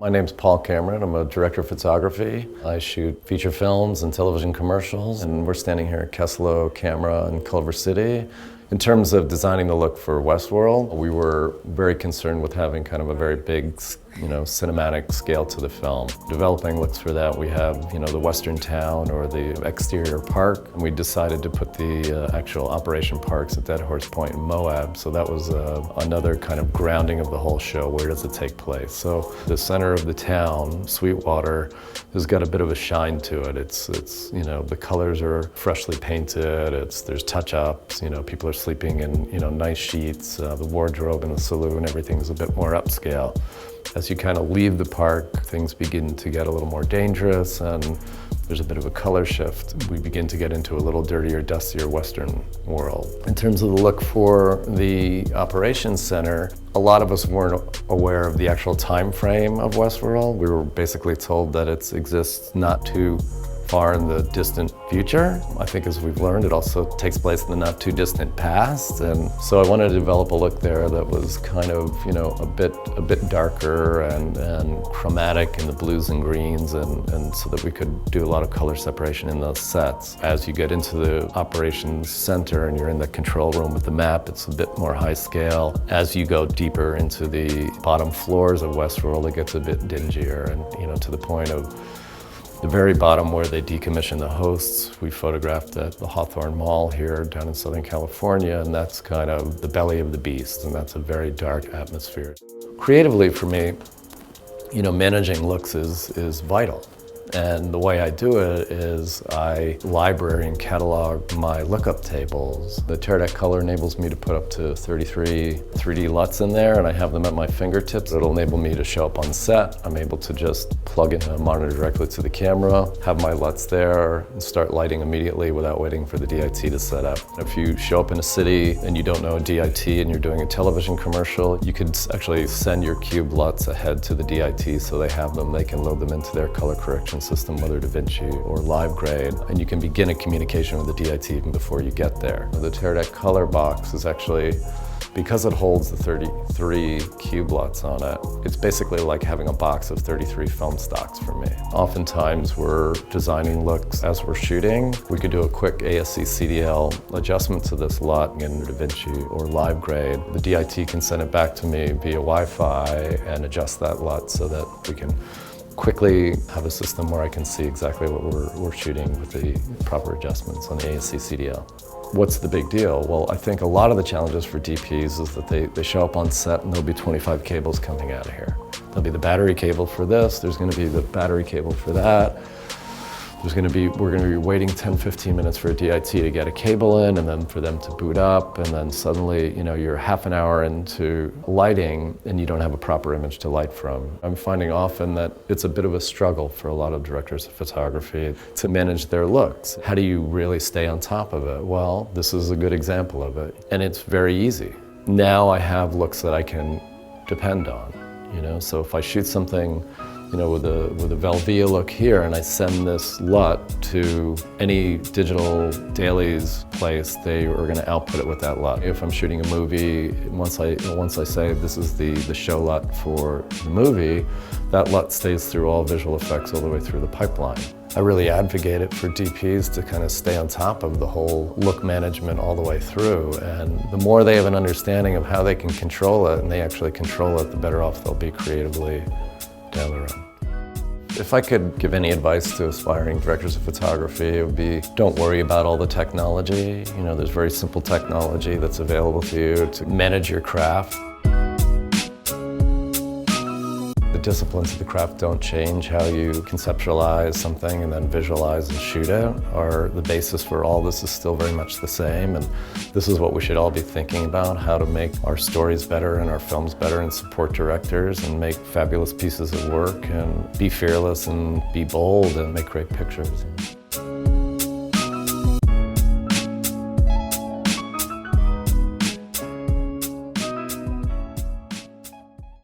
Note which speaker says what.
Speaker 1: My name's Paul Cameron. I'm a director of photography. I shoot feature films and television commercials, and we're standing here at Kesselo Camera in Culver City. In terms of designing the look for Westworld, we were very concerned with having kind of a very big, cinematic scale to the film. Developing looks for that, we have, the western town or the exterior park, and we decided to put the actual operation parks at Dead Horse Point in Moab. So that was another kind of grounding of the whole show. Where does it take place? So the center of the town, Sweetwater, has got a bit of a shine to it. It's the colors are freshly painted. There's touch-ups. People are sleeping in nice sheets. The wardrobe in the saloon, everything's a bit more upscale. As you kind of leave the park, things begin to get a little more dangerous, and there's a bit of a color shift. We begin to get into a little dirtier, dustier Western world. In terms of the look for the operations center, a lot of us weren't aware of the actual time frame of Westworld. We were basically told that it exists not too far in the distant future. I think as we've learned, it also takes place in the not too distant past. And so I wanted to develop a look there that was kind of, a bit darker and chromatic in the blues and greens, and so that we could do a lot of color separation in those sets. As you get into the operations center and you're in the control room with the map, it's a bit more high scale. As you go deeper into the bottom floors of Westworld, it gets a bit dingier, and to the point of the very bottom where they decommission the hosts, we photographed at the Hawthorne Mall here down in Southern California, and that's kind of the belly of the beast, and that's a very dark atmosphere. Creatively for me, managing looks is vital. And the way I do it is I library and catalog my lookup tables. The Teradek color enables me to put up to 33 3D LUTs in there, and I have them at my fingertips. It'll enable me to show up on set. I'm able to just plug in a monitor directly to the camera, have my LUTs there, and start lighting immediately without waiting for the DIT to set up. If you show up in a city and you don't know a DIT and you're doing a television commercial, you could actually send your cube LUTs ahead to the DIT so they have them. They can load them into their color correction system, whether DaVinci or LiveGrade, and you can begin a communication with the DIT even before you get there. The Teradek color box is actually, because it holds the 33 cube LUTs on it, it's basically like having a box of 33 film stocks for me. Oftentimes we're designing looks as we're shooting. We could do a quick ASC CDL adjustment to this LUT in DaVinci or LiveGrade. The DIT can send it back to me via Wi-Fi and adjust that LUT so that we can quickly have a system where I can see exactly what we're shooting with the proper adjustments on the ASC CDL. What's the big deal? Well, I think a lot of the challenges for DPs is that they show up on set and there'll be 25 cables coming out of here. There'll be the battery cable for this, there's going to be the battery cable for that. We're going to be waiting 10-15 minutes for a DIT to get a cable in, and then for them to boot up, and then suddenly, you're half an hour into lighting and you don't have a proper image to light from. I'm finding often that it's a bit of a struggle for a lot of directors of photography to manage their looks. How do you really stay on top of it? Well, this is a good example of it, and it's very easy. Now I have looks that I can depend on, so if I shoot something with a Velvia look here, and I send this LUT to any digital dailies place, they are going to output it with that LUT. If I'm shooting a movie, once I say this is the show LUT for the movie, that LUT stays through all visual effects all the way through the pipeline. I really advocate it for DPs to kind of stay on top of the whole look management all the way through, and the more they have an understanding of how they can control it, and they actually control it, the better off they'll be creatively down the road. If I could give any advice to aspiring directors of photography, it would be, don't worry about all the technology. There's very simple technology that's available to you to manage your craft. The disciplines of the craft don't change. How you conceptualize something and then visualize and shoot it, or the basis for all this is still very much the same, and this is what we should all be thinking about, how to make our stories better and our films better and support directors and make fabulous pieces of work and be fearless and be bold and make great pictures.